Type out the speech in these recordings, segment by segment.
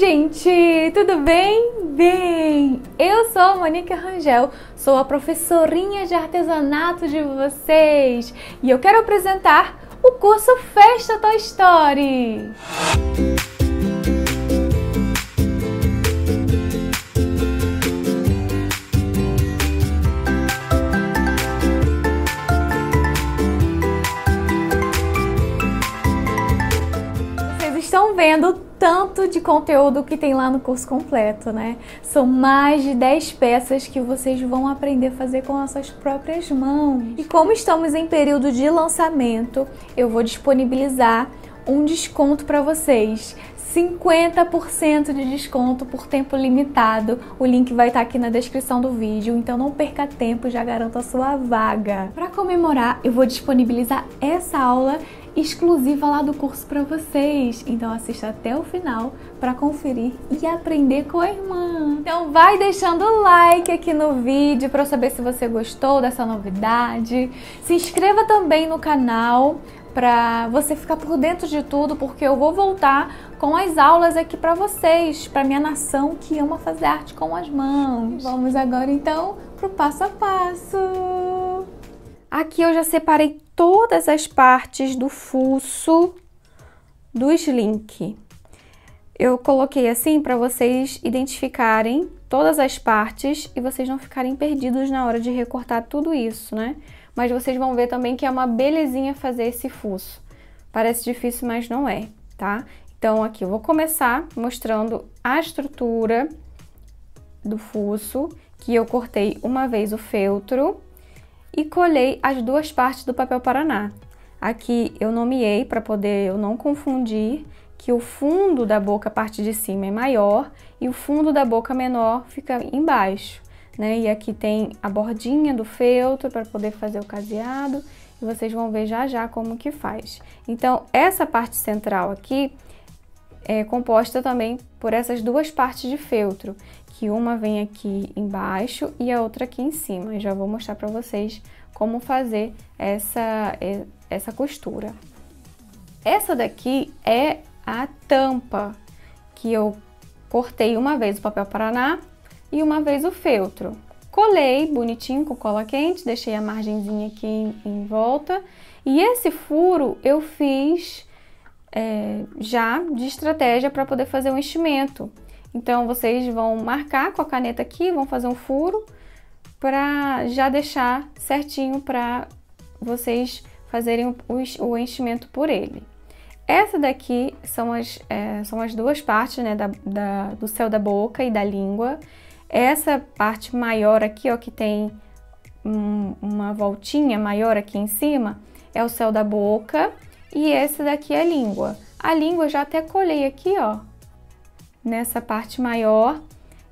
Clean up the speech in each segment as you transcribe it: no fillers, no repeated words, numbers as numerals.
gente, tudo bem? Bem, eu sou a Monique Rangel, sou a professorinha de artesanato de vocês e eu quero apresentar o curso Festa Toy Story. Estão vendo o tanto de conteúdo que tem lá no curso completo, né? São mais de 10 peças que vocês vão aprender a fazer com as suas próprias mãos. E como estamos em período de lançamento, eu vou disponibilizar um desconto para vocês. 50% de desconto por tempo limitado. O link vai estar aqui na descrição do vídeo, então não perca tempo, já garanto a sua vaga. Para comemorar, eu vou disponibilizar essa aula exclusiva lá do curso para vocês. Então assista até o final para conferir e aprender com a irmã. Então vai deixando o like aqui no vídeo para eu saber se você gostou dessa novidade. Se inscreva também no canal para você ficar por dentro de tudo, porque eu vou voltar com as aulas aqui para vocês, para minha nação que ama fazer arte com as mãos. Vamos agora então pro passo a passo. Aqui eu já separei todas as partes do fuço do slink. Eu coloquei assim para vocês identificarem todas as partes e vocês não ficarem perdidos na hora de recortar tudo isso, né? Mas vocês vão ver também que é uma belezinha fazer esse fuço. Parece difícil, mas não é, tá? Então aqui eu vou começar mostrando a estrutura do fuço, que eu cortei uma vez o feltro e colhei as duas partes do papel Paraná. Aqui eu nomeei para poder eu não confundir que o fundo da boca, a parte de cima, é maior e o fundo da boca menor fica embaixo, né? E aqui tem a bordinha do feltro para poder fazer o caseado e vocês vão ver já já como que faz. Então essa parte central aqui é composta também por essas duas partes de feltro, que uma vem aqui embaixo e a outra aqui em cima. Eu já vou mostrar para vocês como fazer essa costura. Essa daqui é a tampa, que eu cortei uma vez o papel Paraná e uma vez o feltro. Colei bonitinho com cola quente, deixei a margenzinha aqui em volta. E esse furo eu fiz já de estratégia para poder fazer um enchimento. Então vocês vão marcar com a caneta aqui, vão fazer um furo para já deixar certinho para vocês fazerem o enchimento por ele. Essa daqui são as duas partes, né, do céu da boca e da língua. Essa parte maior aqui, ó, que tem uma voltinha maior aqui em cima, é o céu da boca e esse daqui é a língua. A língua eu já até colhei aqui, ó, nessa parte maior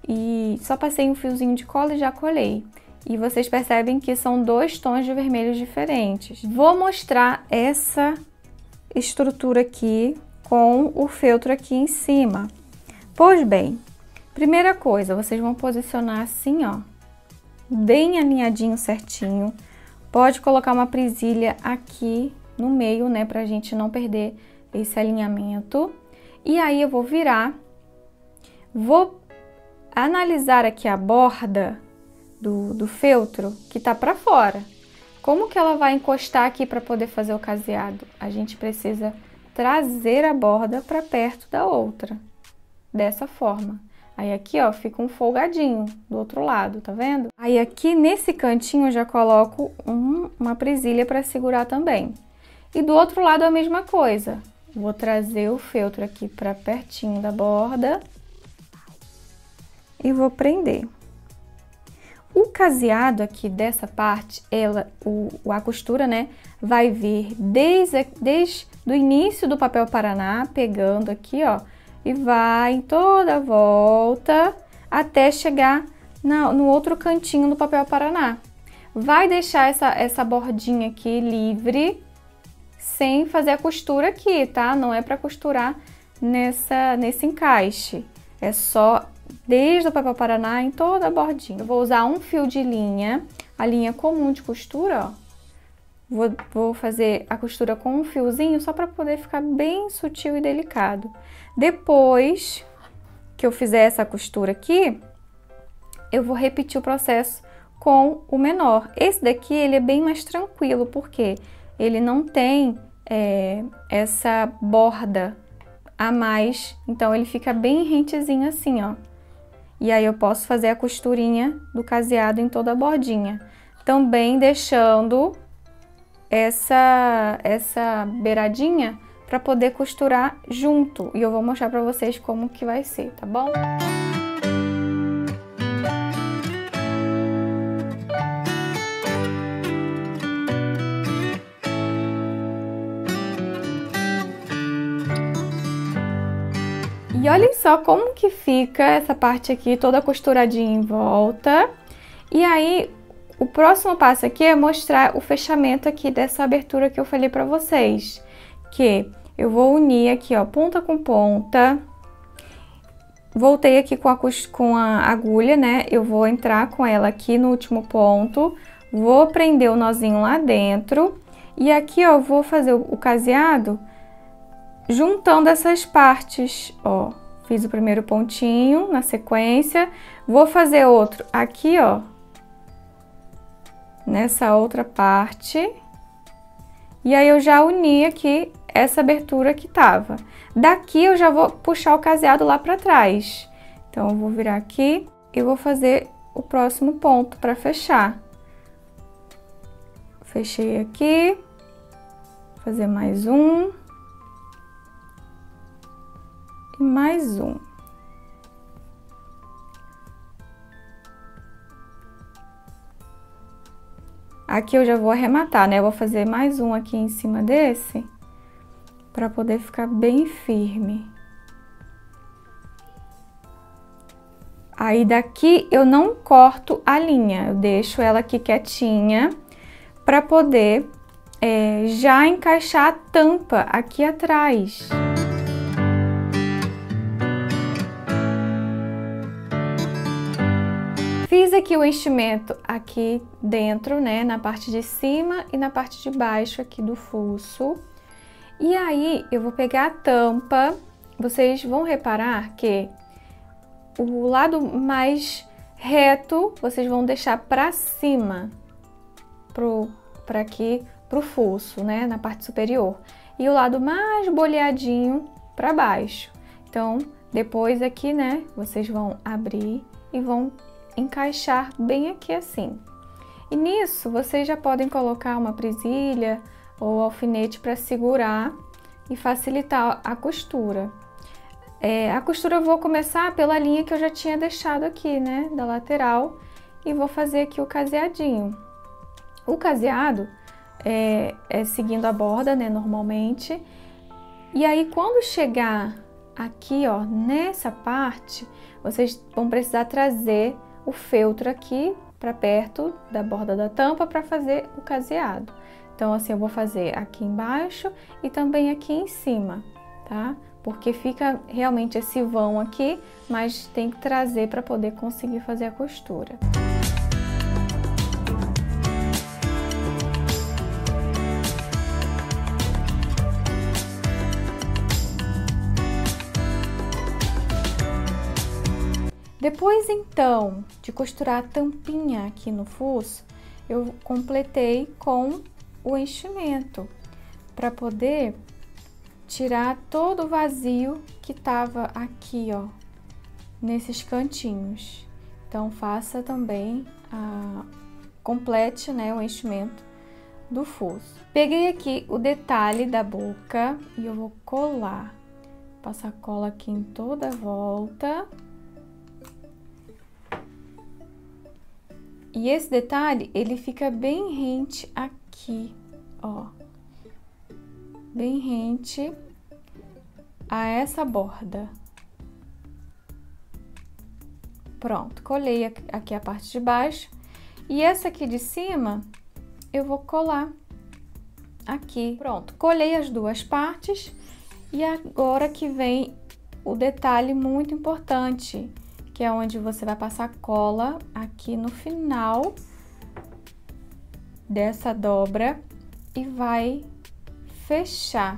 e só passei um fiozinho de cola e já colei. E vocês percebem que são dois tons de vermelhos diferentes. Vou mostrar essa estrutura aqui com o feltro aqui em cima. Pois bem, primeira coisa, vocês vão posicionar assim, ó, bem alinhadinho, certinho. Pode colocar uma presilha aqui no meio, né, pra gente não perder esse alinhamento. E aí eu vou virar. Vou analisar aqui a borda do feltro que tá para fora. Como que ela vai encostar aqui para poder fazer o caseado? A gente precisa trazer a borda para perto da outra, dessa forma. Aí aqui, ó, fica um folgadinho do outro lado, tá vendo? Aí aqui nesse cantinho eu já coloco uma presilha para segurar também. E do outro lado a mesma coisa. Vou trazer o feltro aqui para pertinho da borda e vou prender. O caseado aqui dessa parte, a costura, né, vai vir desde o início do papel Paraná, pegando aqui, ó, e vai em toda a volta até chegar no outro cantinho do papel Paraná. Vai deixar essa bordinha aqui livre, sem fazer a costura aqui, tá? Não é para costurar nesse encaixe, é só desde o papel Paraná em toda a bordinha. Eu vou usar um fio de linha, a linha comum de costura, ó. Vou fazer a costura com um fiozinho só para poder ficar bem sutil e delicado. Depois que eu fizer essa costura aqui, eu vou repetir o processo com o menor. Esse daqui, ele é bem mais tranquilo, porque ele não tem essa borda a mais, então ele fica bem rentezinho assim, ó. E aí eu posso fazer a costurinha do caseado em toda a bordinha, também deixando essa beiradinha para poder costurar junto. E eu vou mostrar para vocês como que vai ser, tá bom? E olhem só como que fica essa parte aqui toda costuradinha em volta. E aí, o próximo passo aqui é mostrar o fechamento aqui dessa abertura que eu falei pra vocês. Que eu vou unir aqui, ó, ponta com ponta. Voltei aqui com a agulha, né? Eu vou entrar com ela aqui no último ponto. Vou prender o nozinho lá dentro. E aqui, ó, vou fazer o caseado juntando essas partes, ó. Fiz o primeiro pontinho na sequência, vou fazer outro aqui, ó, nessa outra parte. E aí eu já uni aqui essa abertura que tava. Daqui eu já vou puxar o caseado lá pra trás. Então eu vou virar aqui e vou fazer o próximo ponto pra fechar. Fechei aqui, vou fazer mais um. E mais um. Aqui eu já vou arrematar, né? Eu vou fazer mais um aqui em cima desse, para poder ficar bem firme. Aí daqui eu não corto a linha, eu deixo ela aqui quietinha, para poder já encaixar a tampa aqui atrás. Fiz aqui o enchimento aqui dentro, né, na parte de cima e na parte de baixo aqui do fuço. E aí, eu vou pegar a tampa, vocês vão reparar que o lado mais reto, vocês vão deixar pra cima, pra aqui, pro fuço, né, na parte superior. E o lado mais boleadinho pra baixo. Então, depois aqui, né, vocês vão abrir e vão encaixar bem aqui assim. E nisso vocês já podem colocar uma presilha ou alfinete para segurar e facilitar a costura. A costura eu vou começar pela linha que eu já tinha deixado aqui, né, da lateral, e vou fazer aqui o caseadinho. O caseado é seguindo a borda, né, normalmente. E aí quando chegar aqui, ó, nessa parte, vocês vão precisar trazer o feltro aqui para perto da borda da tampa para fazer o caseado. Então, assim, eu vou fazer aqui embaixo e também aqui em cima, tá? Porque fica realmente esse vão aqui, mas tem que trazer para poder conseguir fazer a costura. Depois, então, de costurar a tampinha aqui no fuço, eu completei com o enchimento, para poder tirar todo o vazio que tava aqui, ó, nesses cantinhos. Então, faça também, complete, né, o enchimento do fuço. Peguei aqui o detalhe da boca e eu vou colar. Passar cola aqui em toda a volta. E esse detalhe, ele fica bem rente aqui, ó. Bem rente a essa borda. Pronto, colei aqui a parte de baixo. E essa aqui de cima, eu vou colar aqui. Pronto, colei as duas partes. E agora que vem o detalhe muito importante, que é onde você vai passar cola aqui no final dessa dobra e vai fechar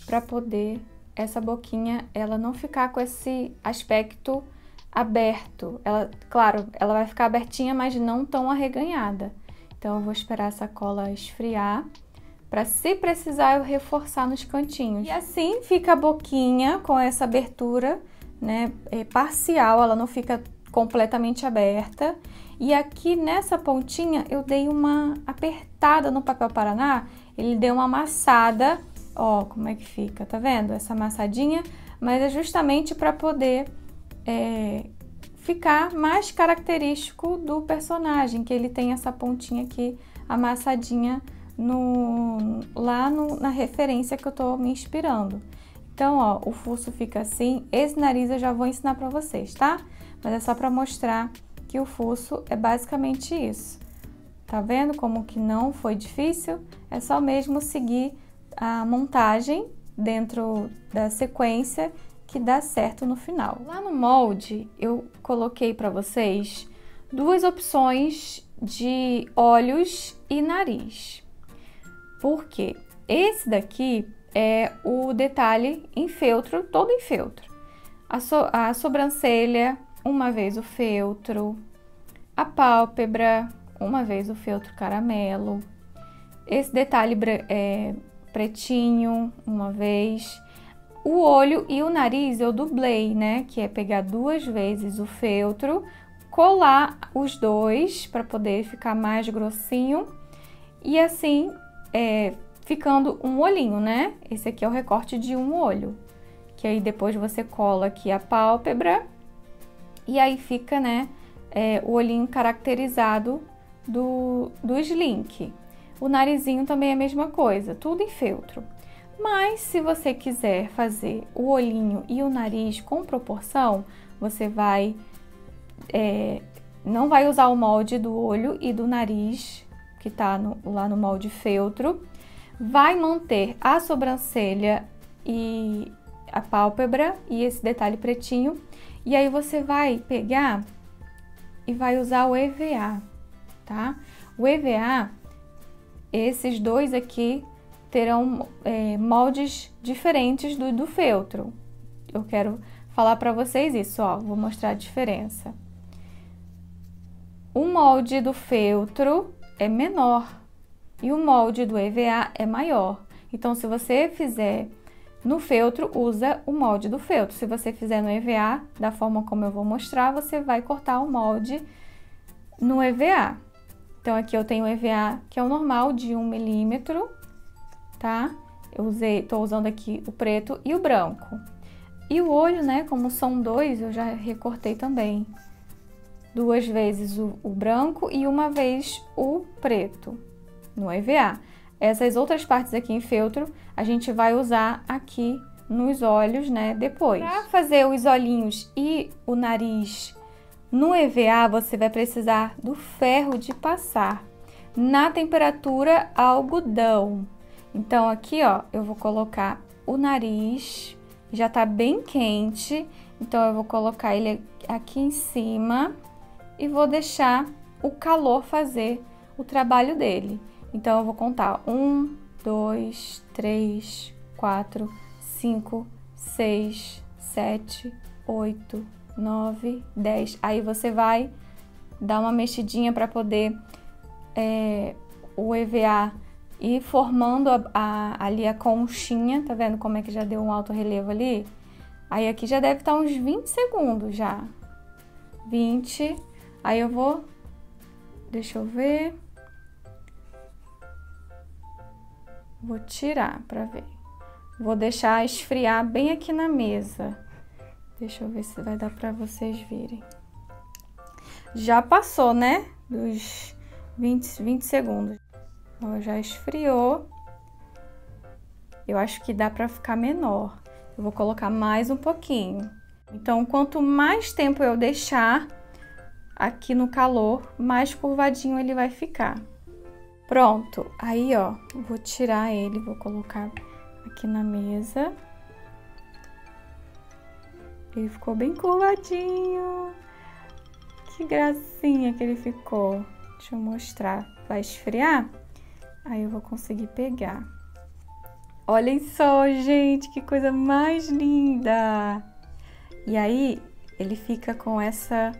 para poder essa boquinha ela não ficar com esse aspecto aberto. Ela, claro, ela vai ficar abertinha, mas não tão arreganhada. Então eu vou esperar essa cola esfriar para, se precisar, eu reforçar nos cantinhos. E assim fica a boquinha com essa abertura, né, parcial, ela não fica completamente aberta. E aqui nessa pontinha eu dei uma apertada no papel Paraná, ele deu uma amassada, ó, como é que fica, tá vendo? Essa amassadinha, mas é justamente para poder ficar mais característico do personagem, que ele tem essa pontinha aqui amassadinha na referência que eu tô me inspirando. Então, ó, o fuço fica assim. Esse nariz eu já vou ensinar pra vocês, tá? Mas é só pra mostrar que o fuço é basicamente isso. Tá vendo como que não foi difícil? É só mesmo seguir a montagem dentro da sequência que dá certo no final. Lá no molde, eu coloquei pra vocês duas opções de olhos e nariz. Por quê? Esse daqui é o detalhe em feltro, todo em feltro. A sobrancelha, uma vez o feltro. A pálpebra, uma vez o feltro caramelo. Esse detalhe pretinho, uma vez. O olho e o nariz eu dublei, né? Que é pegar duas vezes o feltro, colar os dois para poder ficar mais grossinho. E assim, ficando um olhinho, né? Esse aqui é o recorte de um olho. Que aí depois você cola aqui a pálpebra. E aí fica, né? O olhinho caracterizado do slink. O narizinho também é a mesma coisa, tudo em feltro. Mas se você quiser fazer o olhinho e o nariz com proporção, você vai não vai usar o molde do olho e do nariz que tá lá no molde feltro. Vai manter a sobrancelha e a pálpebra e esse detalhe pretinho. E aí você vai pegar e vai usar o EVA, tá? O EVA, esses dois aqui terão moldes diferentes do feltro. Eu quero falar para vocês isso, ó, vou mostrar a diferença. O molde do feltro é menor e o molde do EVA é maior. Então, se você fizer no feltro, usa o molde do feltro. Se você fizer no EVA, da forma como eu vou mostrar, você vai cortar o molde no EVA. Então, aqui eu tenho o EVA, que é o normal, de 1 milímetro, tá? Tô usando aqui o preto e o branco. E o olho, né, como são dois, eu já recortei também. Duas vezes o branco e uma vez o preto no EVA. Essas outras partes aqui em feltro, a gente vai usar aqui nos olhos, né, depois. Para fazer os olhinhos e o nariz no EVA, você vai precisar do ferro de passar na temperatura algodão. Então, aqui, ó, eu vou colocar o nariz, já tá bem quente, então eu vou colocar ele aqui em cima e vou deixar o calor fazer o trabalho dele. Então, eu vou contar 1, 2, 3, 4, 5, 6, 7, 8, 9, 10. Aí você vai dar uma mexidinha para poder o EVA ir formando ali a conchinha. Tá vendo como é que já deu um alto relevo ali? Aí aqui já deve estar uns 20 segundos já. 20. Aí eu vou... Deixa eu ver... Vou tirar para ver. Vou deixar esfriar bem aqui na mesa. Deixa eu ver se vai dar para vocês verem. Já passou, né? Dos 20 segundos. Ó, já esfriou. Eu acho que dá para ficar menor. Eu vou colocar mais um pouquinho. Então, quanto mais tempo eu deixar aqui no calor, mais curvadinho ele vai ficar. Pronto, aí ó, vou tirar ele, vou colocar aqui na mesa. Ele ficou bem curvadinho. Que gracinha que ele ficou. Deixa eu mostrar. Vai esfriar, aí eu vou conseguir pegar. Olhem só, gente, que coisa mais linda! E aí, ele fica com essa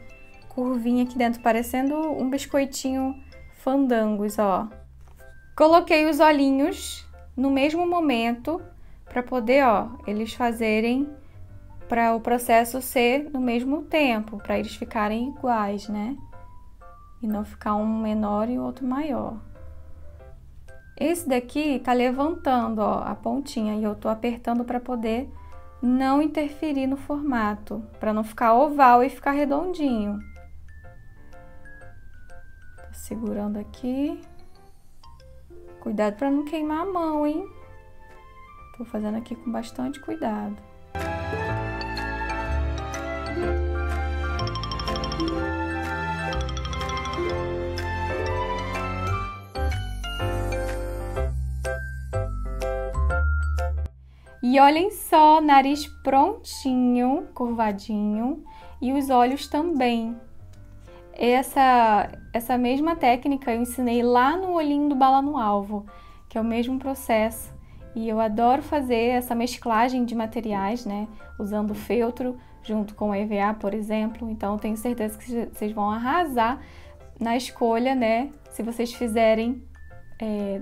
curvinha aqui dentro, parecendo um biscoitinho Fandangos, ó. Coloquei os olhinhos no mesmo momento para poder, ó, eles fazerem, para o processo ser no mesmo tempo, para eles ficarem iguais, né? E não ficar um menor e o outro maior. Esse daqui tá levantando, ó, a pontinha, e eu tô apertando para poder não interferir no formato, para não ficar oval e ficar redondinho. Tô segurando aqui. Cuidado para não queimar a mão, hein? Tô fazendo aqui com bastante cuidado. E olhem só, nariz prontinho, curvadinho, e os olhos também. Essa mesma técnica eu ensinei lá no olhinho do bala no alvo, que é o mesmo processo. E eu adoro fazer essa mesclagem de materiais, né? Usando feltro junto com EVA, por exemplo. Então, tenho certeza que vocês vão arrasar na escolha, né? Se vocês fizerem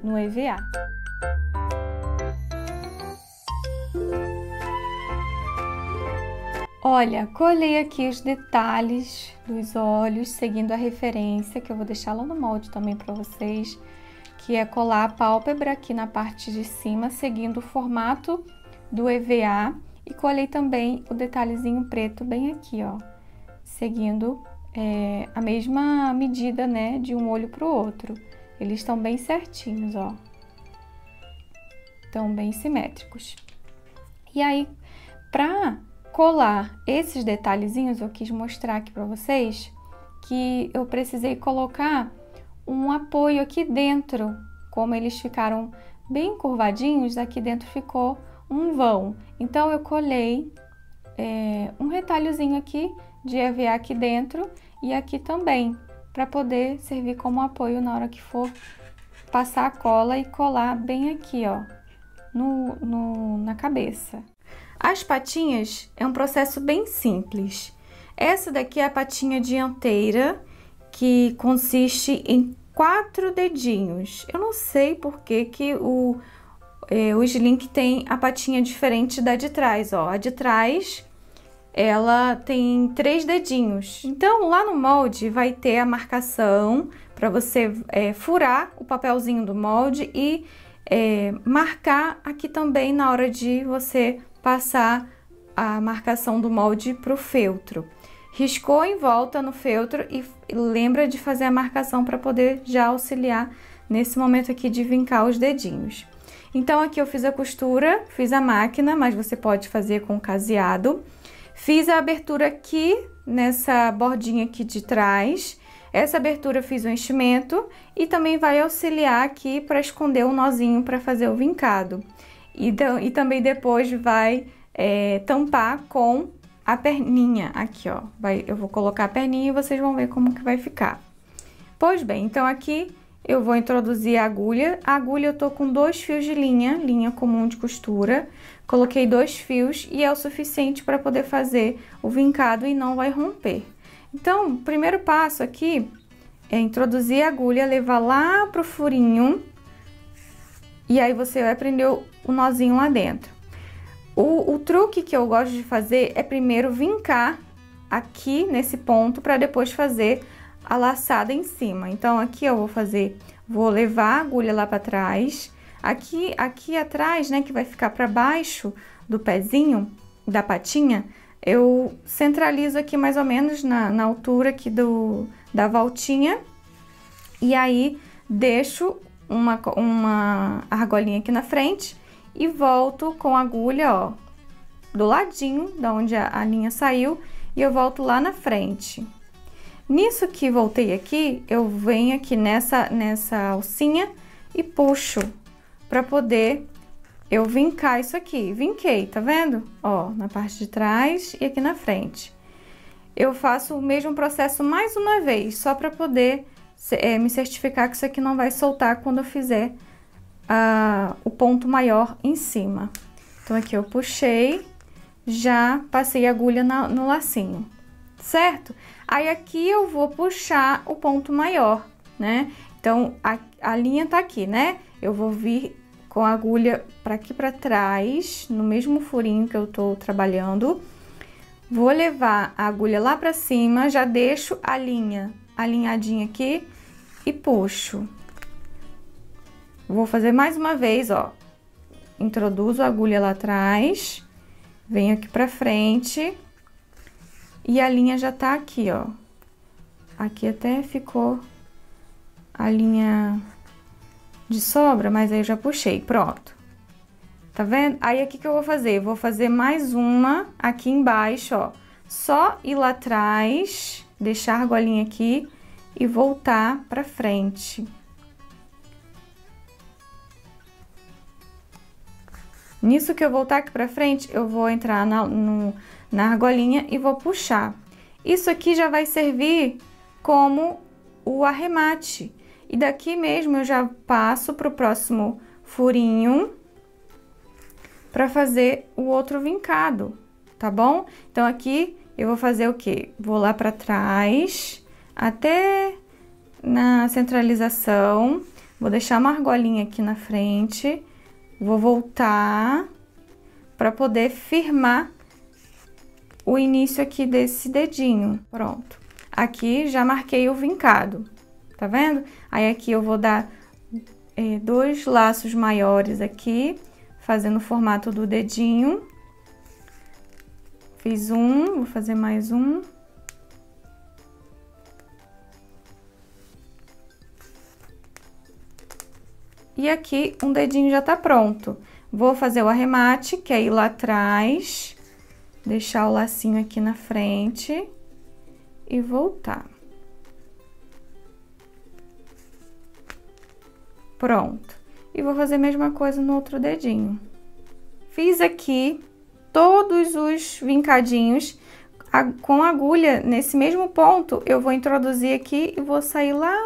no EVA. Olha, colei aqui os detalhes dos olhos, seguindo a referência, que eu vou deixar lá no molde também para vocês, que é colar a pálpebra aqui na parte de cima, seguindo o formato do EVA, e colei também o detalhezinho preto bem aqui, ó, seguindo a mesma medida, né, de um olho para o outro. Eles estão bem certinhos, ó, estão bem simétricos. E aí, para colar esses detalhezinhos, eu quis mostrar aqui para vocês que eu precisei colocar um apoio aqui dentro. Como eles ficaram bem curvadinhos, aqui dentro ficou um vão. Então, eu colei um retalhozinho aqui de EVA aqui dentro e aqui também, para poder servir como apoio na hora que for passar a cola e colar bem aqui, ó, na cabeça. As patinhas é um processo bem simples. Essa daqui é a patinha dianteira, que consiste em 4 dedinhos. Eu não sei por que o Slink tem a patinha diferente da de trás, ó. A de trás, ela tem 3 dedinhos. Então, lá no molde vai ter a marcação para você furar o papelzinho do molde e marcar aqui também na hora de você passar a marcação do molde para o feltro. Riscou em volta no feltro e lembra de fazer a marcação para poder já auxiliar nesse momento aqui de vincar os dedinhos. Então, aqui eu fiz a costura, fiz a máquina, mas você pode fazer com caseado. Fiz a abertura aqui, nessa bordinha aqui de trás. Essa abertura eu fiz o enchimento e também vai auxiliar aqui para esconder o nozinho para fazer o vincado. E também depois vai tampar com a perninha aqui, ó. Eu vou colocar a perninha e vocês vão ver como que vai ficar. Pois bem, então aqui eu vou introduzir a agulha. A agulha eu tô com 2 fios de linha comum de costura. Coloquei 2 fios e é o suficiente para poder fazer o vincado e não vai romper. Então, o primeiro passo aqui é introduzir a agulha, levar lá pro furinho. E aí você vai prender o nozinho lá dentro. O truque que eu gosto de fazer é primeiro vincar aqui nesse ponto para depois fazer a laçada em cima. Então, aqui eu vou levar a agulha lá para trás. Aqui atrás, né, que vai ficar para baixo do pezinho, da patinha, eu centralizo aqui mais ou menos na altura aqui da voltinha. E aí, deixo uma argolinha aqui na frente e volto com a agulha, ó, do ladinho da onde a linha saiu, e eu volto lá na frente. Nisso que voltei aqui, eu venho aqui nessa alcinha e puxo para poder eu vincar isso aqui. Vinquei, tá vendo? Ó, na parte de trás e aqui na frente. Eu faço o mesmo processo mais uma vez, só para poder me certificar que isso aqui não vai soltar quando eu fizer o ponto maior em cima. Então, aqui eu puxei, já passei a agulha no lacinho, certo? Aí, aqui eu vou puxar o ponto maior, né? Então, a linha tá aqui, né? Eu vou vir com a agulha para aqui para trás, no mesmo furinho que eu tô trabalhando. Vou levar a agulha lá para cima, já deixo a linha alinhadinha aqui e puxo. Vou fazer mais uma vez, ó. Introduzo a agulha lá atrás, venho aqui pra frente e a linha já tá aqui, ó. Aqui até ficou a linha de sobra, mas aí eu já puxei, pronto. Tá vendo? Aí, aqui que eu vou fazer? Vou fazer mais uma aqui embaixo, ó. Só ir lá atrás, deixar a argolinha aqui e voltar pra frente. Nisso que eu voltar aqui pra frente, eu vou entrar na argolinha e vou puxar. Isso aqui já vai servir como o arremate. E daqui mesmo eu já passo pro próximo furinho para fazer o outro vincado, tá bom? Então, aqui eu vou fazer o quê? Vou lá para trás, até na centralização, vou deixar uma argolinha aqui na frente, vou voltar para poder firmar o início aqui desse dedinho. Pronto. Aqui já marquei o vincado, tá vendo? Aí, aqui eu vou dar 2 laços maiores aqui, fazendo o formato do dedinho. Fiz um, vou fazer mais um. E aqui um dedinho já tá pronto. Vou fazer o arremate, que é ir lá atrás, deixar o lacinho aqui na frente e voltar. Pronto. E vou fazer a mesma coisa no outro dedinho. Fiz aqui todos os vincadinhos. Com a agulha, nesse mesmo ponto, eu vou introduzir aqui e vou sair lá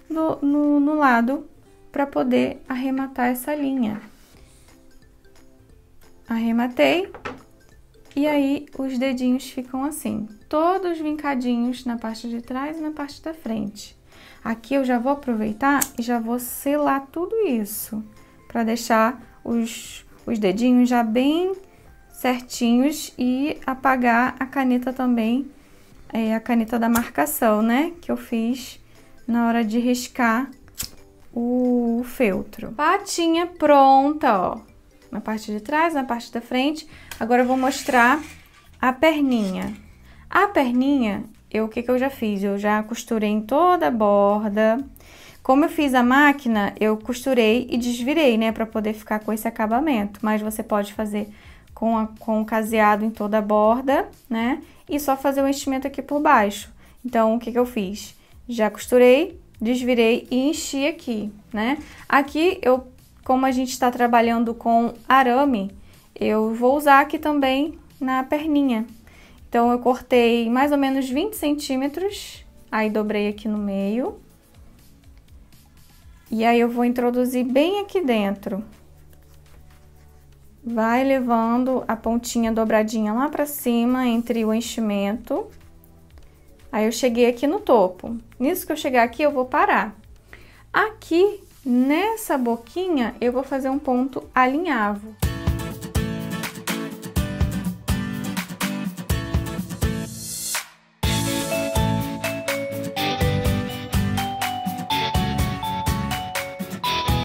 no lado para poder arrematar essa linha. Arrematei. E aí, os dedinhos ficam assim. Todos vincadinhos na parte de trás e na parte da frente. Aqui eu já vou aproveitar e já vou selar tudo isso, para deixar os dedinhos já bem certinhos e apagar a caneta também, a caneta da marcação, né? Que eu fiz na hora de riscar o feltro. Patinha pronta, ó. Na parte de trás, na parte da frente. Agora eu vou mostrar a perninha. A perninha... o que eu já fiz? Eu já costurei em toda a borda. Como eu fiz a máquina, eu costurei e desvirei, né? Pra poder ficar com esse acabamento. Mas você pode fazer com o caseado em toda a borda, né? E só fazer o enchimento aqui por baixo. Então, o que eu fiz? Já costurei, desvirei e enchi aqui, né? Aqui, como a gente tá trabalhando com arame, eu vou usar aqui também na perninha. Então, eu cortei mais ou menos 20 centímetros, aí dobrei aqui no meio. E aí, eu vou introduzir bem aqui dentro. Vai levando a pontinha dobradinha lá pra cima, entre o enchimento. Aí, eu cheguei aqui no topo. Nisso que eu chegar aqui, eu vou parar. Aqui, nessa boquinha, eu vou fazer um ponto alinhavo.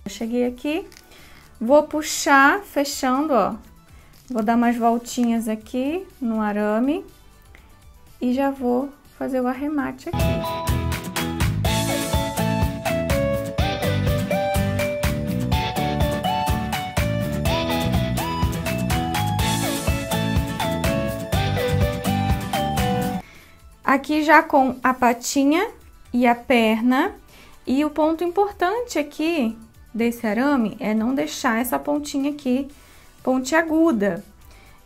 Cheguei aqui, vou puxar, fechando, ó. Vou dar umas voltinhas aqui no arame e já vou fazer o arremate aqui. Aqui já com a patinha e a perna. E o ponto importante aqui desse arame é não deixar essa pontinha aqui pontiaguda.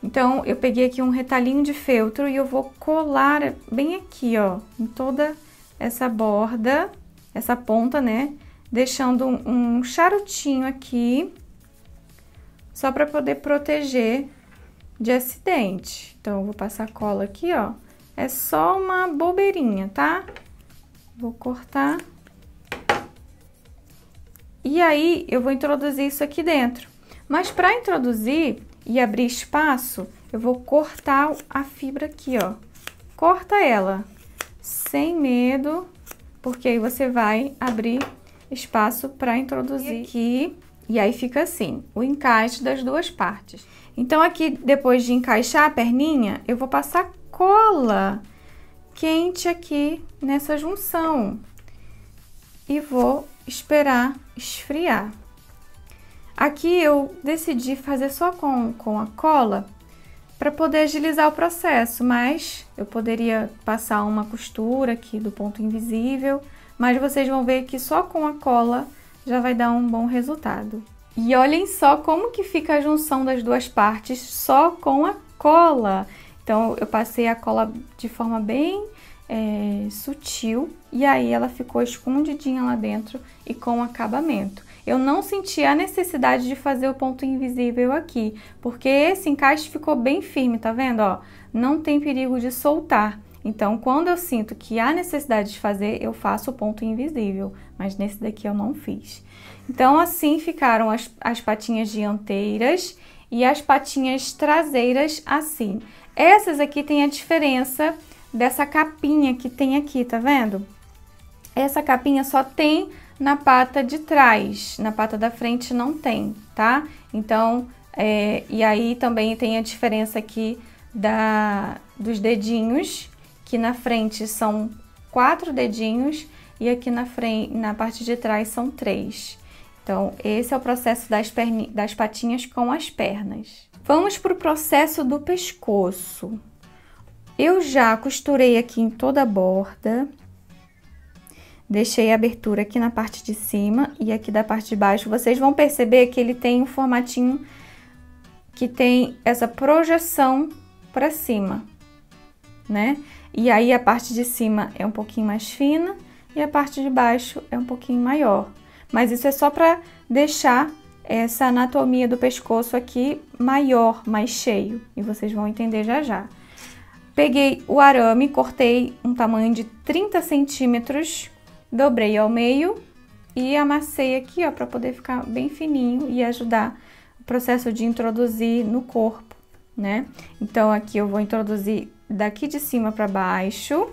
Então, eu peguei aqui um retalhinho de feltro e eu vou colar bem aqui, ó, em toda essa borda, essa ponta, né, deixando um charutinho aqui, só para poder proteger de acidente. Então, eu vou passar cola aqui, ó. É só uma bobeirinha, tá? Vou cortar. E aí, eu vou introduzir isso aqui dentro. Mas para introduzir e abrir espaço, eu vou cortar a fibra aqui, ó. Corta ela, sem medo, porque aí você vai abrir espaço para introduzir aqui. E aí fica assim, o encaixe das duas partes. Então, aqui, depois de encaixar a perninha, eu vou passar cola quente aqui nessa junção. E vou esperar esfriar. Aqui eu decidi fazer só com a cola para poder agilizar o processo, mas eu poderia passar uma costura aqui do ponto invisível, mas vocês vão ver que só com a cola já vai dar um bom resultado. E olhem só como que fica a junção das duas partes só com a cola. Então, eu passei a cola de forma bem sutil e aí ela ficou escondidinha lá dentro e com acabamento. Eu não senti a necessidade de fazer o ponto invisível aqui, porque esse encaixe ficou bem firme, tá vendo, ó? Não tem perigo de soltar. Então, quando eu sinto que há necessidade de fazer, eu faço o ponto invisível, mas nesse daqui eu não fiz. Então, assim ficaram as patinhas dianteiras e as patinhas traseiras assim. Essas aqui tem a diferença dessa capinha que tem aqui, tá vendo? Essa capinha só tem na pata de trás, na pata da frente não tem, tá? Então, e aí também tem a diferença aqui dos dedinhos, que na frente são 4 dedinhos e aqui na parte de trás são 3. Então, esse é o processo das patinhas com as pernas. Vamos para o processo do pescoço. Eu já costurei aqui em toda a borda. Deixei a abertura aqui na parte de cima e aqui da parte de baixo. Vocês vão perceber que ele tem um formatinho que tem essa projeção para cima, né? E aí a parte de cima é um pouquinho mais fina e a parte de baixo é um pouquinho maior. Mas isso é só para deixar essa anatomia do pescoço aqui maior, mais cheio. E vocês vão entender já já. Peguei o arame, cortei um tamanho de 30 centímetros, dobrei ao meio e amassei aqui, ó, para poder ficar bem fininho e ajudar o processo de introduzir no corpo, né? Então, aqui eu vou introduzir daqui de cima para baixo.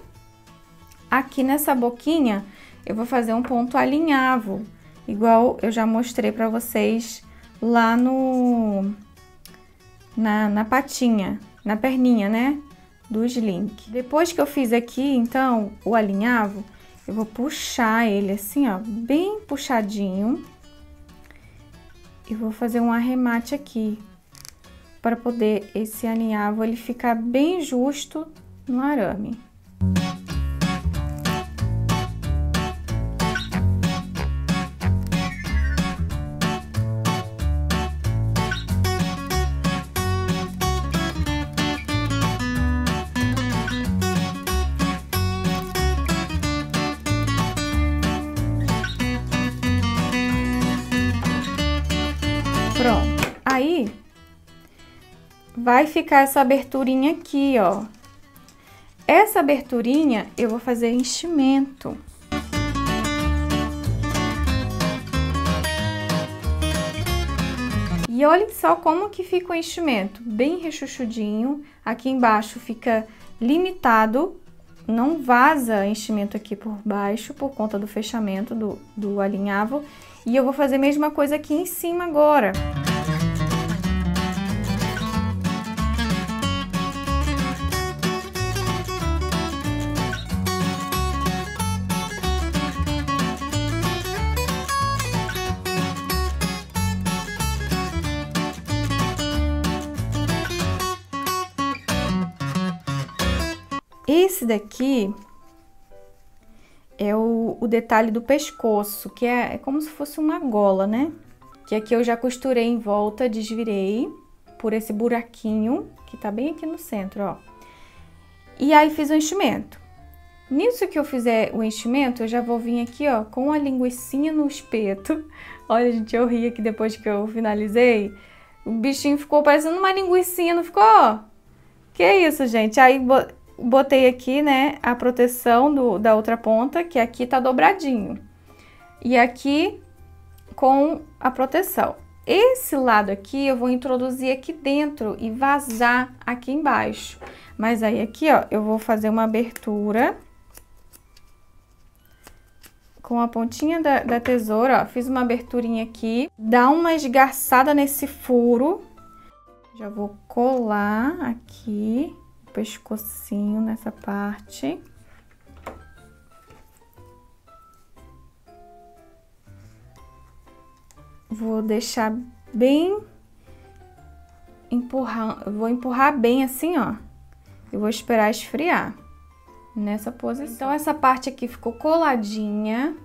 Aqui nessa boquinha, eu vou fazer um ponto alinhavo, igual eu já mostrei para vocês lá na patinha, na perninha, né? Do slink. Depois que eu fiz aqui, então, o alinhavo, eu vou puxar ele assim, ó, bem puxadinho. E vou fazer um arremate aqui, para poder esse alinhavo ele ficar bem justo no arame. Pronto, aí vai ficar essa aberturinha aqui, ó. Essa aberturinha eu vou fazer enchimento. E olhem só como que fica o enchimento, bem rechuchudinho. Aqui embaixo fica limitado, não vaza enchimento aqui por baixo por conta do fechamento do alinhavo. E eu vou fazer a mesma coisa aqui em cima agora. Esse daqui é o detalhe do pescoço, que é como se fosse uma gola, né? Que aqui eu já costurei em volta, desvirei por esse buraquinho, que tá bem aqui no centro, ó. E aí fiz o enchimento. Nisso que eu fizer o enchimento, eu já vou vir aqui, ó, com a linguicinha no espeto. Olha, gente, eu ri aqui depois que eu finalizei. O bichinho ficou parecendo uma linguicinha, não ficou? Que isso, gente? Aí botei aqui, né, a proteção da outra ponta, que aqui tá dobradinho. E aqui com a proteção. Esse lado aqui eu vou introduzir aqui dentro e vazar aqui embaixo. Mas aí aqui, ó, eu vou fazer uma abertura com a pontinha da tesoura, ó, fiz uma aberturinha aqui, dá uma esgarçada nesse furo. Já vou colar aqui o pescocinho nessa parte. Vou deixar bem vou empurrar bem assim, ó. E vou esperar esfriar nessa posição. Então essa parte aqui ficou coladinha.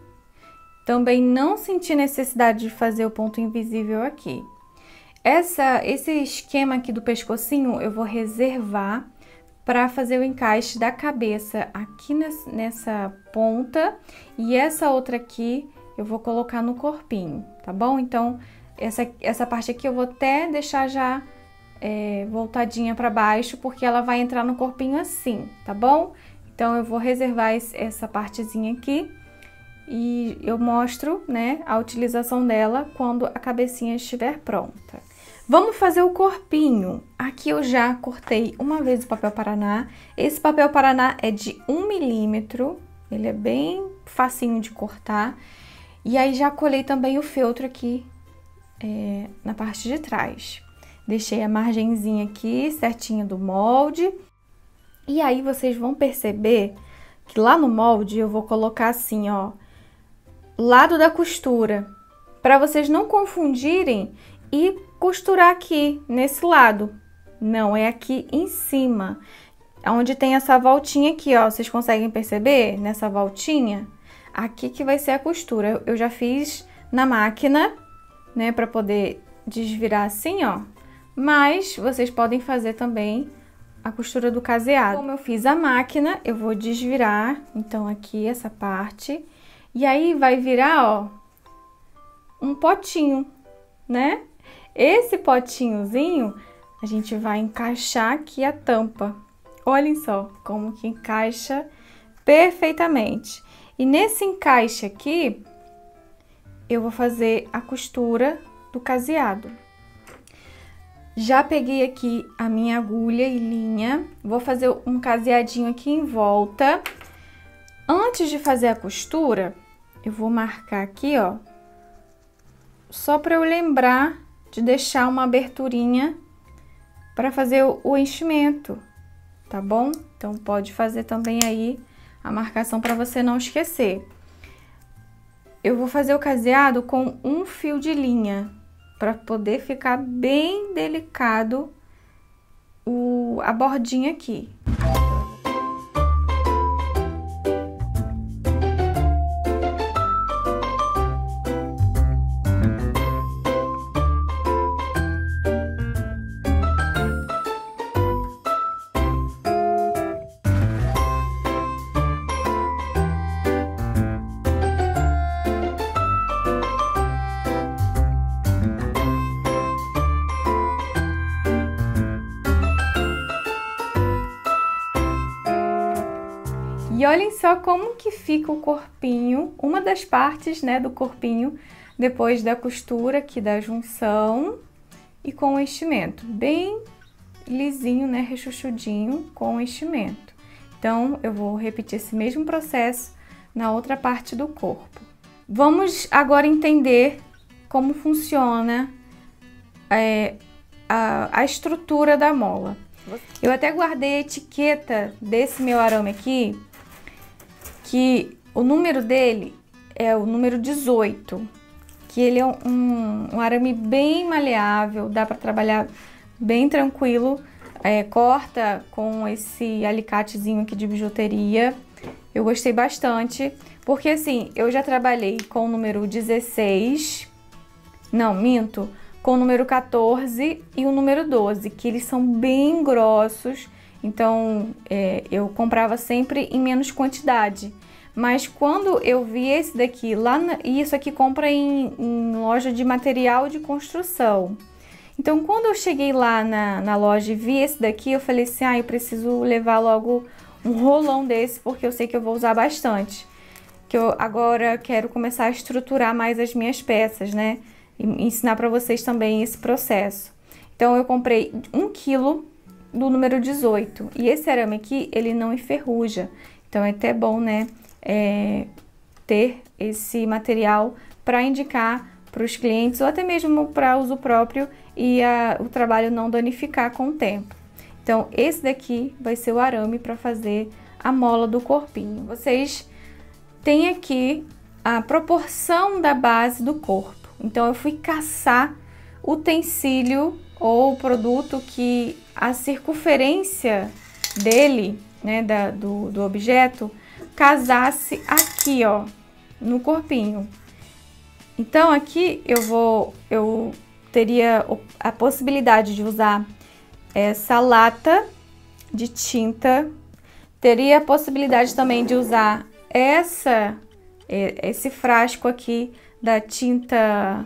Também não senti necessidade de fazer o ponto invisível aqui. Esse esquema aqui do pescocinho eu vou reservar para fazer o encaixe da cabeça aqui nessa ponta, e essa outra aqui eu vou colocar no corpinho, tá bom? Então essa parte aqui eu vou até deixar já voltadinha para baixo, porque ela vai entrar no corpinho assim, tá bom? Então eu vou reservar essa partezinha aqui e eu mostro, né, a utilização dela quando a cabecinha estiver pronta. Vamos fazer o corpinho. Aqui eu já cortei uma vez o papel Paraná. Esse papel Paraná é de 1 milímetro, ele é bem facinho de cortar. E aí já colei também o feltro aqui na parte de trás. Deixei a margenzinha aqui certinha do molde. E aí vocês vão perceber que lá no molde eu vou colocar assim, ó, lado da costura, para vocês não confundirem e costurar aqui nesse lado. Não, é aqui em cima, onde tem essa voltinha aqui, ó. Vocês conseguem perceber nessa voltinha? Aqui que vai ser a costura. Eu já fiz na máquina, né, para poder desvirar assim, ó. Mas vocês podem fazer também a costura do caseado. Como eu fiz a máquina, eu vou desvirar, então, aqui essa parte. E aí vai virar, ó, um potinho, né? Esse potinhozinho, a gente vai encaixar aqui a tampa. Olhem só como que encaixa perfeitamente. E nesse encaixe aqui, eu vou fazer a costura do caseado. Já peguei aqui a minha agulha e linha, vou fazer um caseadinho aqui em volta. Antes de fazer a costura, eu vou marcar aqui, ó, só para eu lembrar de deixar uma aberturinha para fazer o enchimento, tá bom? Então pode fazer também aí a marcação para você não esquecer. Eu vou fazer o caseado com um fio de linha, para poder ficar bem delicado a bordinha aqui. E olhem só como que fica o corpinho, uma das partes, né, do corpinho, depois da costura aqui da junção e com o enchimento. Bem lisinho, né, rechuchudinho com o enchimento. Então, eu vou repetir esse mesmo processo na outra parte do corpo. Vamos agora entender como funciona a estrutura da mola. Eu até guardei a etiqueta desse meu arame aqui, que o número dele é o número 18, que ele é um arame bem maleável, dá para trabalhar bem tranquilo, corta com esse alicatezinho aqui de bijuteria. Eu gostei bastante, porque assim, eu já trabalhei com o número 16, não, minto, com o número 14 e o número 12, que eles são bem grossos Então, eu comprava sempre em menos quantidade. Mas quando eu vi esse daqui, e isso aqui compra em loja de material de construção. Então, quando eu cheguei lá na loja e vi esse daqui, eu falei assim, eu preciso levar logo um rolão desse, porque eu sei que eu vou usar bastante. Que eu agora quero começar a estruturar mais as minhas peças, né? E ensinar para vocês também esse processo. Então, eu comprei 1 quilo do número 18. E esse arame aqui, ele não enferruja. Então, é até bom, né? Ter esse material para indicar para os clientes ou até mesmo para uso próprio e o trabalho não danificar com o tempo. Então, esse daqui vai ser o arame para fazer a mola do corpinho. Vocês têm aqui a proporção da base do corpo. Então, eu fui caçar o utensílio ou produto que a circunferência dele, né, do objeto, casasse aqui, ó, no corpinho. Então, aqui eu teria a possibilidade de usar essa lata de tinta, teria a possibilidade também de usar esse frasco aqui da tinta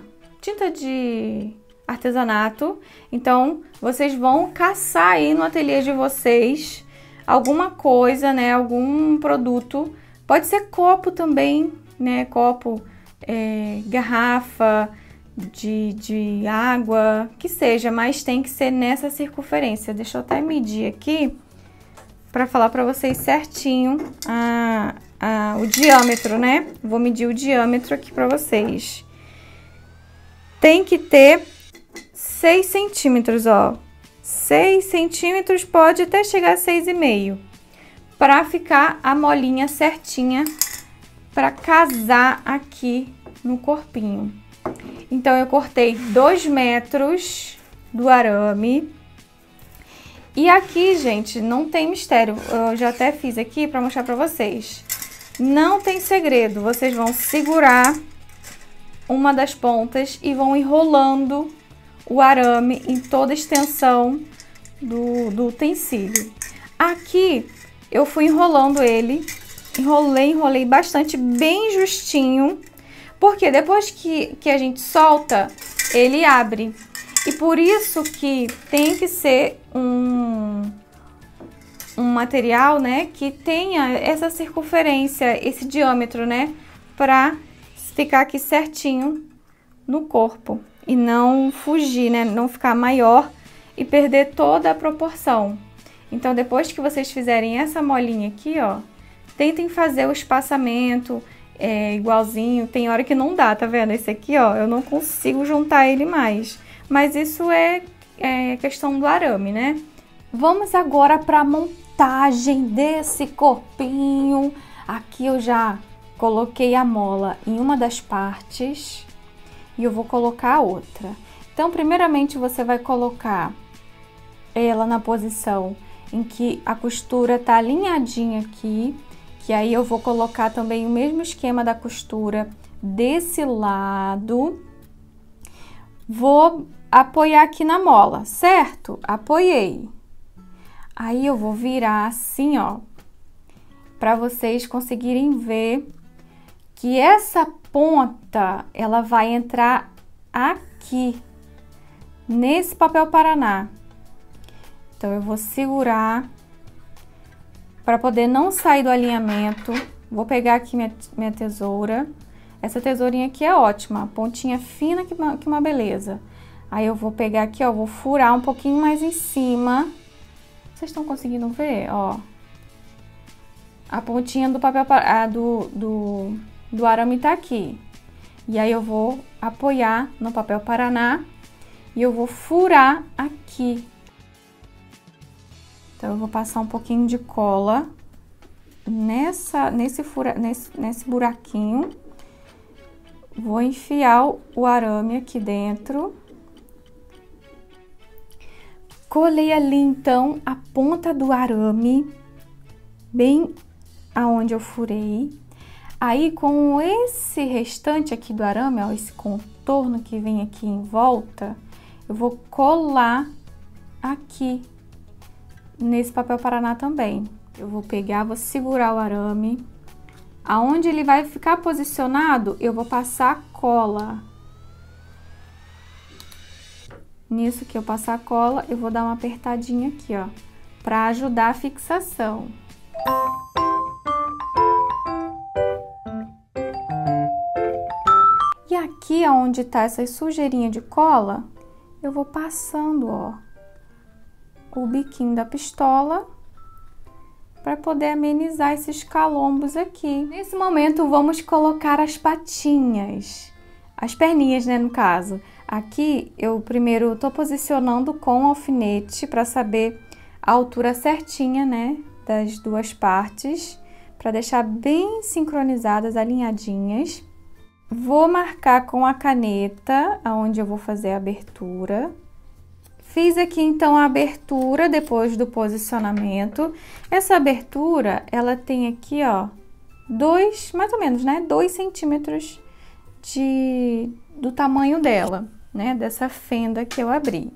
de artesanato. Então, vocês vão caçar aí no ateliê de vocês alguma coisa, né, algum produto, pode ser copo também, né, copo, garrafa de água, que seja, mas tem que ser nessa circunferência. Deixa eu até medir aqui para falar para vocês certinho o diâmetro, né? Vou medir o diâmetro aqui para vocês. Tem que ter 6 centímetros, ó. 6 centímetros, pode até chegar a 6,5, para ficar a molinha certinha, para casar aqui no corpinho. Então, eu cortei 2 metros do arame. E aqui, gente, não tem mistério. Eu já até fiz aqui para mostrar para vocês. Não tem segredo. Vocês vão segurar uma das pontas e vão enrolando o arame em toda a extensão do utensílio. Aqui, eu fui enrolando ele. Enrolei bastante, bem justinho. Porque depois que a gente solta, ele abre. E por isso que tem que ser um material, né, que tenha essa circunferência, esse diâmetro, né, para ficar aqui certinho no corpo. E não fugir, né, não ficar maior e perder toda a proporção. Então, depois que vocês fizerem essa molinha aqui, ó, tentem fazer o espaçamento igualzinho. Tem hora que não dá, tá vendo? Esse aqui, ó, eu não consigo juntar ele mais. Mas isso é questão do arame, né? Vamos agora para a montagem desse corpinho. Aqui eu já coloquei a mola em uma das partes e eu vou colocar a outra. Então, primeiramente, você vai colocar ela na posição em que a costura tá alinhadinha aqui. Que aí eu vou colocar também o mesmo esquema da costura desse lado. Vou apoiar aqui na mola, certo? Apoiei. Aí eu vou virar assim, ó, para vocês conseguirem ver que essa ponta, ela vai entrar aqui, nesse papel paraná. Então, eu vou segurar para poder não sair do alinhamento. Vou pegar aqui minha tesoura. Essa tesourinha aqui é ótima, pontinha fina que uma beleza. Aí eu vou pegar aqui, ó, vou furar um pouquinho mais em cima. Vocês estão conseguindo ver, ó? A pontinha do papel do arame tá aqui. E aí eu vou apoiar no papel paraná e eu vou furar aqui. Então, eu vou passar um pouquinho de cola nesse buraquinho. Vou enfiar o arame aqui dentro. Colei ali, então, a ponta do arame, bem aonde eu furei. Aí, com esse restante aqui do arame, ó, esse contorno que vem aqui em volta, eu vou colar aqui nesse papel paraná também. Eu vou pegar, vou segurar o arame. Aonde ele vai ficar posicionado, eu vou passar cola. Nisso que eu passar cola, eu vou dar uma apertadinha aqui, ó, para ajudar a fixação. E aqui, onde tá essa sujeirinha de cola, eu vou passando, ó, o biquinho da pistola para poder amenizar esses calombos aqui. Nesse momento, vamos colocar as patinhas, as perninhas, né, no caso. Aqui, eu primeiro tô posicionando com o alfinete para saber a altura certinha, né, das duas partes, para deixar bem sincronizadas, alinhadinhas. Vou marcar com a caneta, aonde eu vou fazer a abertura. Fiz aqui, então, a abertura depois do posicionamento. Essa abertura, ela tem aqui, ó, mais ou menos, né, 2 centímetros do tamanho dela, né, dessa fenda que eu abri.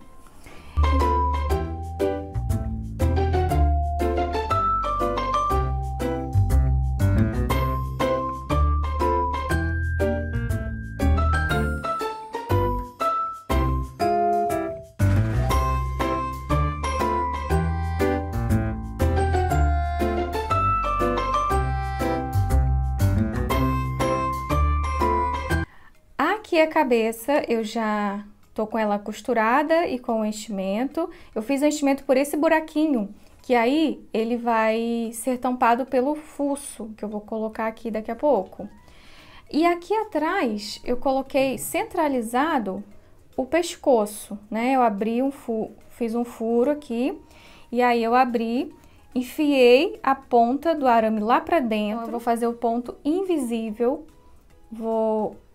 Aqui a cabeça, eu já tô com ela costurada e com o enchimento. Eu fiz o enchimento por esse buraquinho, que aí ele vai ser tampado pelo fuço, que eu vou colocar aqui daqui a pouco. E aqui atrás, eu coloquei centralizado o pescoço, né? Eu abri fiz um furo aqui, e aí eu abri, enfiei a ponta do arame lá pra dentro. Então, eu vou fazer o ponto invisível,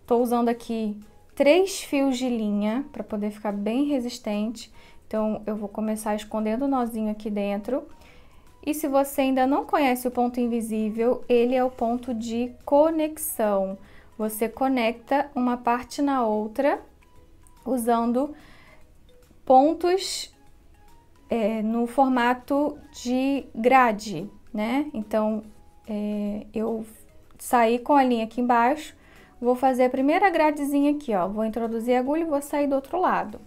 tô usando aqui 3 fios de linha para poder ficar bem resistente. Então, eu vou começar escondendo o nozinho aqui dentro. E se você ainda não conhece o ponto invisível, ele é o ponto de conexão. Você conecta uma parte na outra usando pontos no formato de grade, né? Então, eu saí com a linha aqui embaixo. Vou fazer a primeira gradezinha aqui, ó. Vou introduzir a agulha e vou sair do outro lado.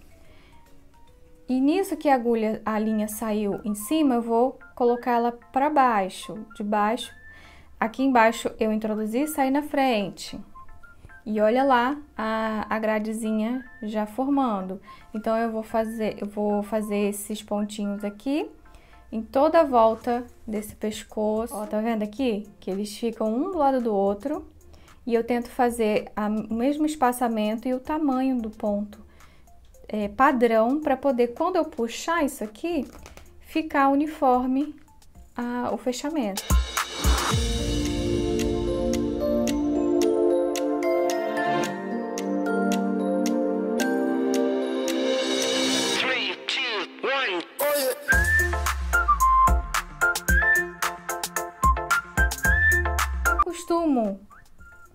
E nisso que a linha saiu em cima, eu vou colocar ela para baixo. De baixo, aqui embaixo eu introduzi e saí na frente. E olha lá a gradezinha já formando. Então, eu vou fazer esses pontinhos aqui em toda a volta desse pescoço. Ó, tá vendo aqui? Que eles ficam um do lado do outro. E eu tento fazer o mesmo espaçamento e o tamanho do ponto padrão para poder, quando eu puxar isso aqui, ficar uniforme o fechamento. Costumo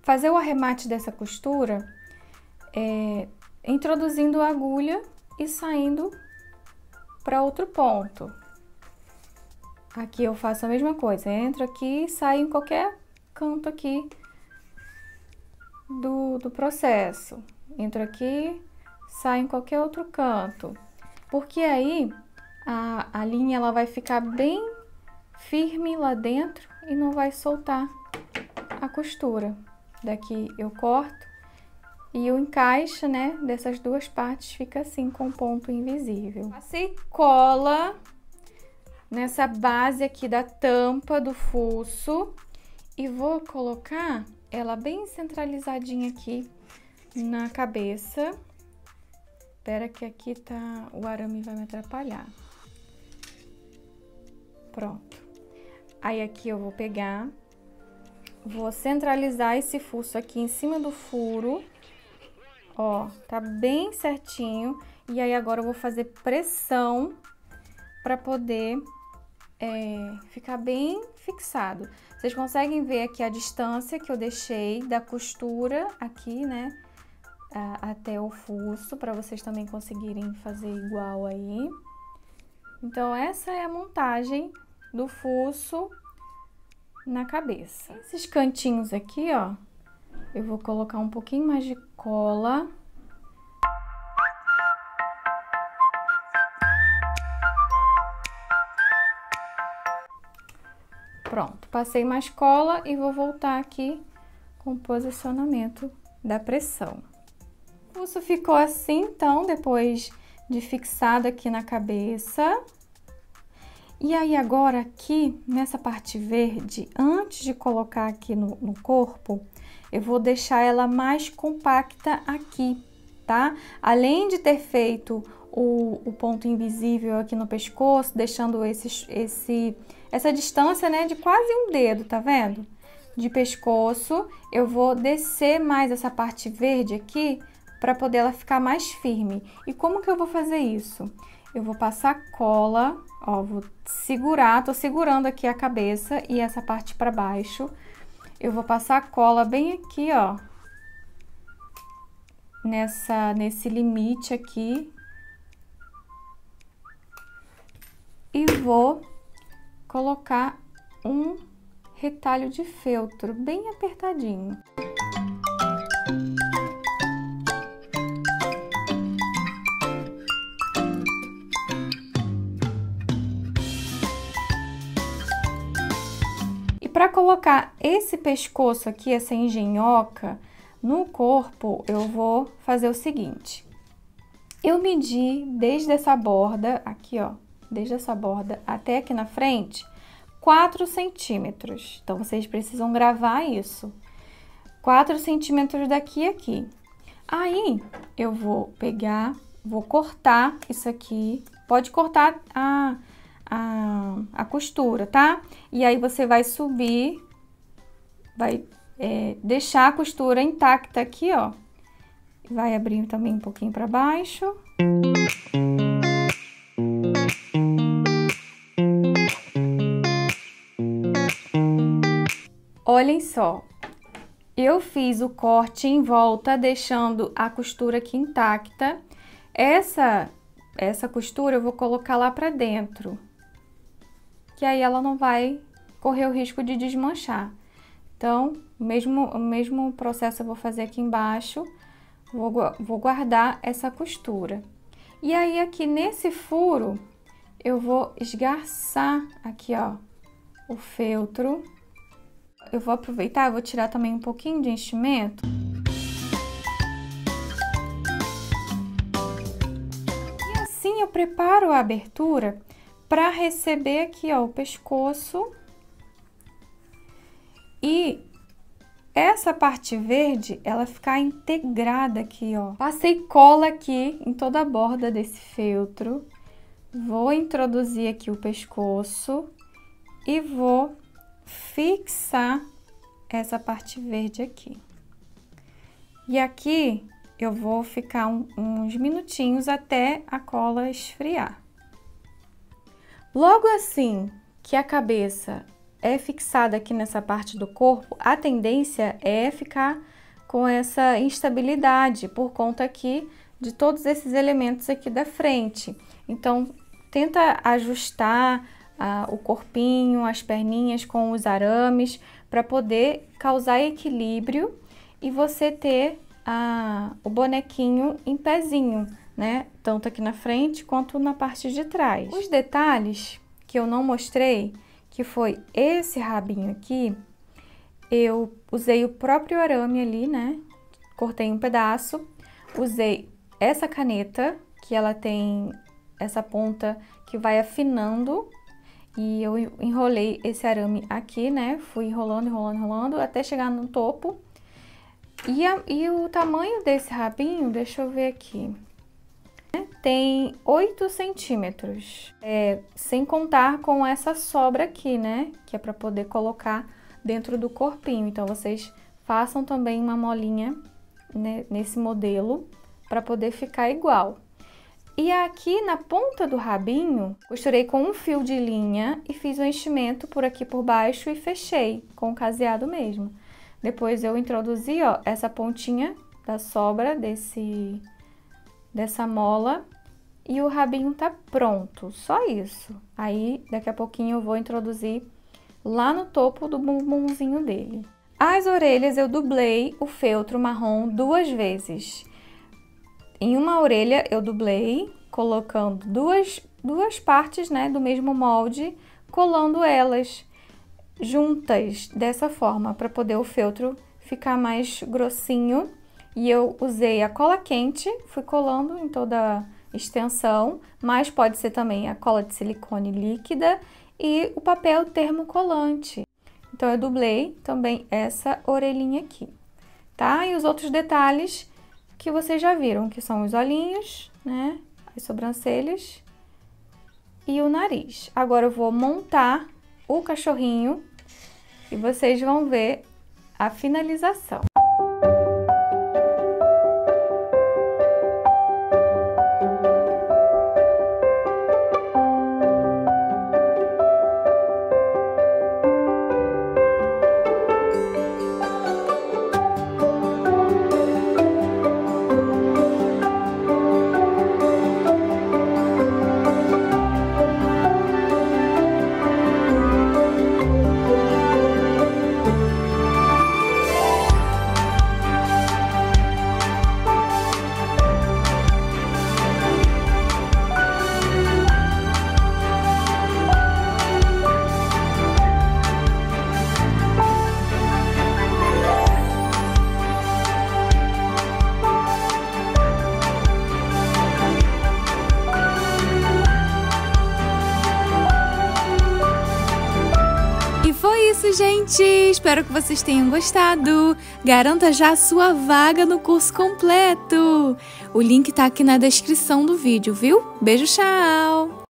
fazer o arremate dessa costura introduzindo a agulha e saindo para outro ponto. Aqui eu faço a mesma coisa, entro aqui e saio em qualquer canto aqui do processo. Entro aqui, saio em qualquer outro canto, porque aí a linha ela vai ficar bem firme lá dentro e não vai soltar a costura. Daqui eu corto e o encaixe, né, dessas duas partes fica assim com ponto invisível. Passei cola nessa base aqui da tampa do fuço e vou colocar ela bem centralizadinha aqui na cabeça. Espera que aqui tá, o arame vai me atrapalhar. Pronto. Aí aqui eu vou pegar, vou centralizar esse fuço aqui em cima do furo. Ó, tá bem certinho. E aí agora eu vou fazer pressão para poder ficar bem fixado. Vocês conseguem ver aqui a distância que eu deixei da costura aqui, né, até o fuço, para vocês também conseguirem fazer igual aí. Então, essa é a montagem do fuço na cabeça. Esses cantinhos aqui, ó, eu vou colocar um pouquinho mais de cola. Pronto, passei mais cola e vou voltar aqui com o posicionamento da pressão. O fuço ficou assim, então, depois de fixado aqui na cabeça. E aí, agora aqui, nessa parte verde, antes de colocar aqui no corpo, eu vou deixar ela mais compacta aqui, tá? Além de ter feito o ponto invisível aqui no pescoço, deixando essa distância, né, de quase um dedo, tá vendo? De pescoço, eu vou descer mais essa parte verde aqui, para poder ela ficar mais firme. E como que eu vou fazer isso? Eu vou passar cola, ó, vou segurar, tô segurando aqui a cabeça e essa parte para baixo. Eu vou passar cola bem aqui, ó, nesse limite aqui. E vou colocar um retalho de feltro bem apertadinho. Para colocar esse pescoço aqui, essa engenhoca, no corpo, eu vou fazer o seguinte. Eu medi desde essa borda, aqui ó, desde essa borda até aqui na frente, 4 centímetros. Então, vocês precisam gravar isso. 4 centímetros daqui a aqui. Aí, eu vou pegar, vou cortar isso aqui. Pode cortar a costura, tá? E aí você vai subir, vai deixar a costura intacta aqui, ó. Vai abrir também um pouquinho para baixo. Olhem só, eu fiz o corte em volta, deixando a costura aqui intacta. Essa costura eu vou colocar lá para dentro, que aí ela não vai correr o risco de desmanchar. Então, o mesmo processo eu vou fazer aqui embaixo, vou guardar essa costura. E aí, aqui nesse furo, eu vou esgarçar aqui, ó, o feltro. Eu vou aproveitar, eu vou tirar também um pouquinho de enchimento. E assim eu preparo a abertura para receber aqui, ó, o pescoço. E essa parte verde, ela ficar integrada aqui, ó. Passei cola aqui em toda a borda desse feltro. Vou introduzir aqui o pescoço e vou fixar essa parte verde aqui. E aqui eu vou ficar uns minutinhos até a cola esfriar. Logo assim que a cabeça é fixada aqui nessa parte do corpo, a tendência é ficar com essa instabilidade por conta aqui de todos esses elementos aqui da frente. Então, tenta ajustar o corpinho, as perninhas com os arames, para poder causar equilíbrio e você ter o bonequinho em pezinho, né? Tanto aqui na frente quanto na parte de trás. Os detalhes que eu não mostrei, que foi esse rabinho aqui, eu usei o próprio arame ali, né? Cortei um pedaço, usei essa caneta, que ela tem essa ponta que vai afinando, e eu enrolei esse arame aqui, né? Fui enrolando, enrolando, enrolando, até chegar no topo. E o tamanho desse rabinho, deixa eu ver aqui, tem 8 centímetros, sem contar com essa sobra aqui, né? Que é para poder colocar dentro do corpinho. Então, vocês façam também uma molinha, né, nesse modelo, para poder ficar igual. E aqui na ponta do rabinho, costurei com um fio de linha e fiz o enchimento por aqui por baixo e fechei com o caseado mesmo. Depois eu introduzi, ó, essa pontinha da sobra dessa mola e o rabinho tá pronto, só isso. Aí, daqui a pouquinho eu vou introduzir lá no topo do bumbumzinho dele. As orelhas eu dublei o feltro marrom 2 vezes. Em uma orelha eu dublei, colocando duas partes, né, do mesmo molde, colando elas juntas dessa forma, para poder o feltro ficar mais grossinho. E eu usei a cola quente, fui colando em toda a extensão, mas pode ser também a cola de silicone líquida e o papel termocolante. Então, eu dublei também essa orelhinha aqui, tá? E os outros detalhes que vocês já viram, que são os olhinhos, né? As sobrancelhas e o nariz. Agora eu vou montar o cachorrinho e vocês vão ver a finalização. Foi isso, gente! Espero que vocês tenham gostado! Garanta já a sua vaga no curso completo! O link tá aqui na descrição do vídeo, viu? Beijo, tchau!